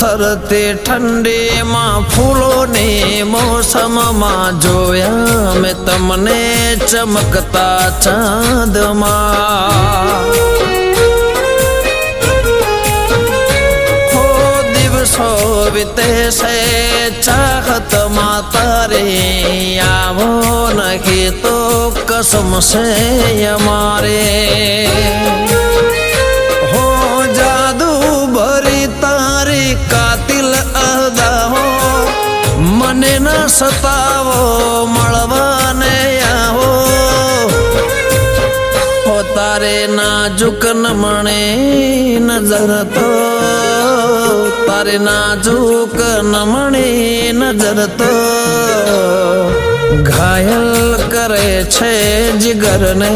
થરતી ઠંડીમાં ફૂલોની મોસમમાં જોયા મેં તમને ચમકતા ચાંદમાં દિવસો વીતે છે ચાહતમાં તારે આવો નહીં તો કસમ છે અમારે હો જાદુ ભરી તારી કાતિલ અદાઓ મને ન સતાવો મળવાને આવો હો તારે નાજુક નમણે નજર તો તારે નાજુક નમણી નજર તો ઘાયલ કરે છે જીગરને